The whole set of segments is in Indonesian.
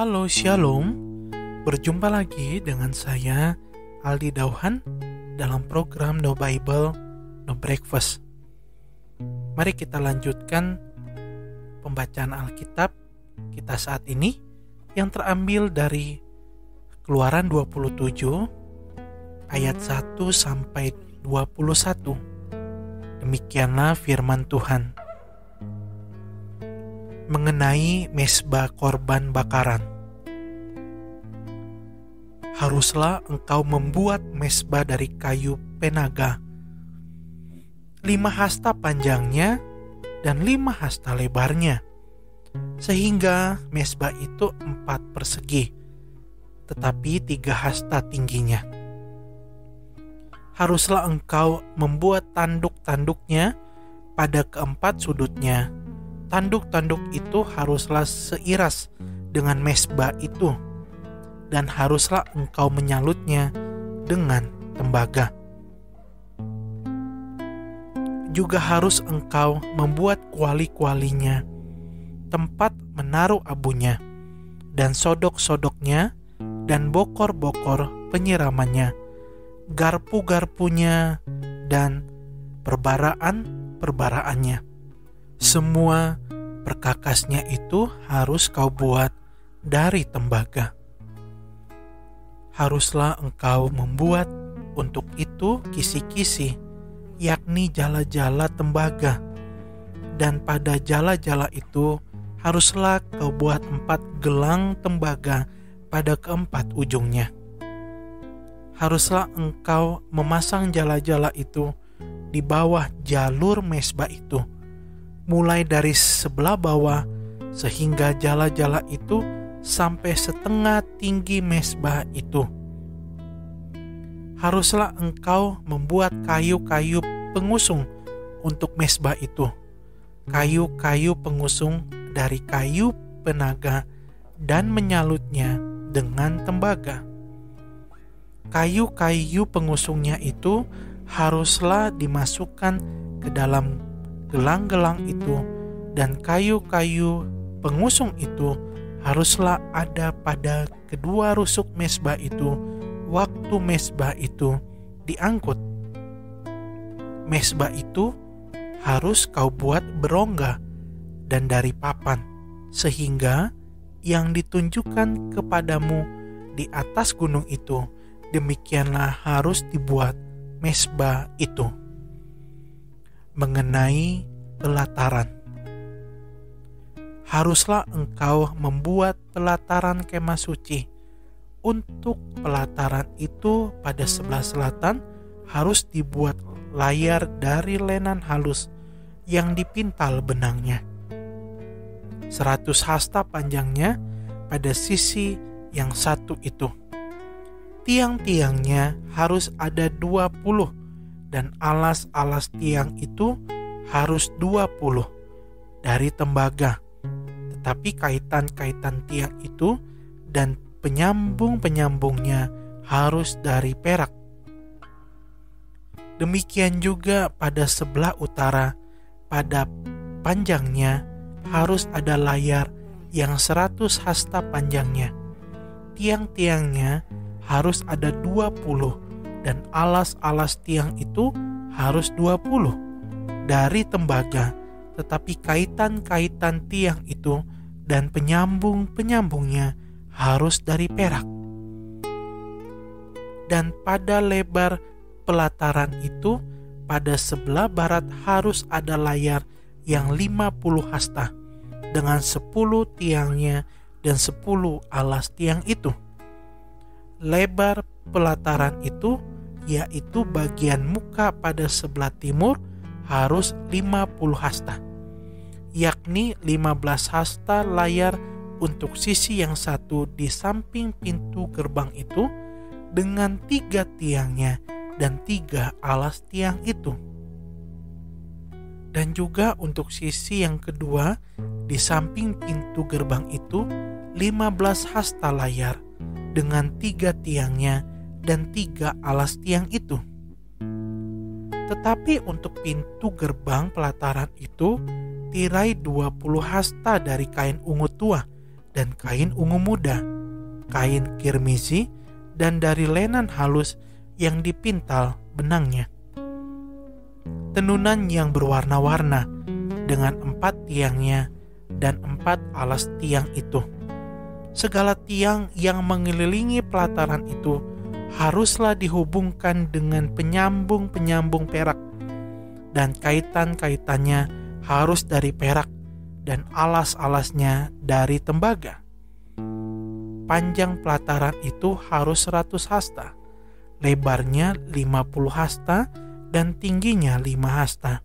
Halo, Shalom. Berjumpa lagi dengan saya, Aldi Dauhan, dalam program No Bible, No Breakfast. Mari kita lanjutkan pembacaan Alkitab kita saat ini yang terambil dari Keluaran 27 ayat 1 sampai 21. Demikianlah firman Tuhan. Mengenai mezbah korban bakaran. Haruslah engkau membuat mezbah dari kayu penaga, 5 hasta panjangnya dan 5 hasta lebarnya, sehingga mezbah itu 4 persegi, tetapi 3 hasta tingginya. Haruslah engkau membuat tanduk-tanduknya pada keempat sudutnya. Tanduk-tanduk itu haruslah seiras dengan mezbah itu, dan haruslah engkau menyalutnya dengan tembaga. Juga harus engkau membuat kuali-kualinya, tempat menaruh abunya, dan sodok-sodoknya, dan bokor-bokor penyiramannya, garpu-garpunya, dan perbaraan-perbaraannya. Semua perkakasnya itu harus kau buat dari tembaga. Haruslah engkau membuat untuk itu kisi-kisi, yakni jala-jala tembaga, dan pada jala-jala itu haruslah kau buat 4 gelang tembaga pada keempat ujungnya. Haruslah engkau memasang jala-jala itu di bawah jalur mezbah itu, mulai dari sebelah bawah sehingga jala-jala itu sampai setengah tinggi mezbah itu. Haruslah engkau membuat kayu-kayu pengusung untuk mezbah itu, kayu-kayu pengusung dari kayu penaga, dan menyalutnya dengan tembaga. Kayu-kayu pengusungnya itu haruslah dimasukkan ke dalam gelang-gelang itu, dan kayu-kayu pengusung itu haruslah ada pada kedua rusuk mezbah itu waktu mezbah itu diangkut. Mezbah itu harus kau buat berongga dan dari papan, sehingga yang ditunjukkan kepadamu di atas gunung itu, demikianlah harus dibuat mezbah itu. Mengenai pelataran. Haruslah engkau membuat pelataran kemah suci. Untuk pelataran itu pada sebelah selatan harus dibuat layar dari lenan halus yang dipintal benangnya. 100 hasta panjangnya pada sisi yang satu itu. Tiang-tiangnya harus ada 20, dan alas-alas tiang itu harus 20 dari tembaga. Tetapi kaitan-kaitan tiang itu dan penyambung-penyambungnya harus dari perak. Demikian juga pada sebelah utara, pada panjangnya harus ada layar yang 100 hasta panjangnya. Tiang-tiangnya harus ada 20, dan alas-alas tiang itu harus 20 dari tembaga, tetapi kaitan-kaitan tiang itu dan penyambung-penyambungnya harus dari perak. Dan pada lebar pelataran itu, pada sebelah barat harus ada layar yang 50 hasta, dengan 10 tiangnya dan 10 alas tiang itu. Lebar pelataran itu, yaitu bagian muka pada sebelah timur, harus 50 hasta, yakni 15 hasta layar untuk sisi yang satu di samping pintu gerbang itu, dengan 3 tiangnya dan 3 alas tiang itu. Dan juga untuk sisi yang kedua di samping pintu gerbang itu, 15 hasta layar dengan 3 tiangnya dan 3 alas tiang itu. Tetapi untuk pintu gerbang pelataran itu, tirai 20 hasta dari kain ungu tua dan kain ungu muda, kain kirmizi, dan dari lenan halus yang dipintal benangnya. Tenunan yang berwarna-warna dengan 4 tiangnya dan 4 alas tiang itu. Segala tiang yang mengelilingi pelataran itu haruslah dihubungkan dengan penyambung-penyambung perak, dan kaitan-kaitannya harus dari perak, dan alas-alasnya dari tembaga. Panjang pelataran itu harus 100 hasta, lebarnya 50 hasta, dan tingginya 5 hasta,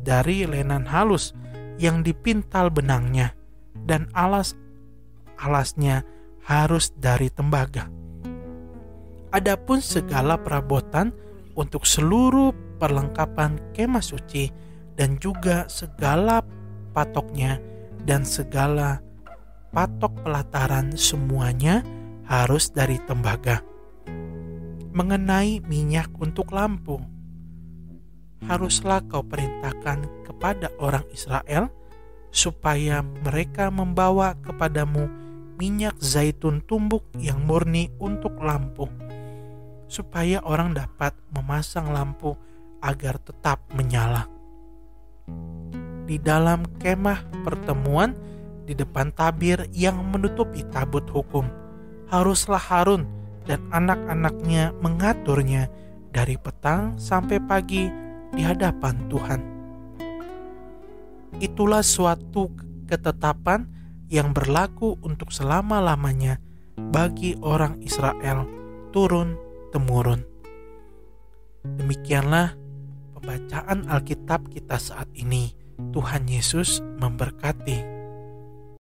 dari lenan halus yang dipintal benangnya, dan alas-alasnya harus dari tembaga. Adapun segala perabotan untuk seluruh perlengkapan kemah suci dan juga segala patoknya dan segala patok pelataran semuanya harus dari tembaga. Mengenai minyak untuk lampu, haruslah kau perintahkan kepada orang Israel supaya mereka membawa kepadamu minyak zaitun tumbuk yang murni untuk lampu, supaya orang dapat memasang lampu agar tetap menyala. Di dalam kemah pertemuan di depan tabir yang menutupi tabut hukum, haruslah Harun dan anak-anaknya mengaturnya dari petang sampai pagi di hadapan Tuhan. Itulah suatu ketetapan yang berlaku untuk selama-lamanya bagi orang Israel turun-temurun. Demikianlah pembacaan Alkitab kita saat ini. Tuhan Yesus memberkati.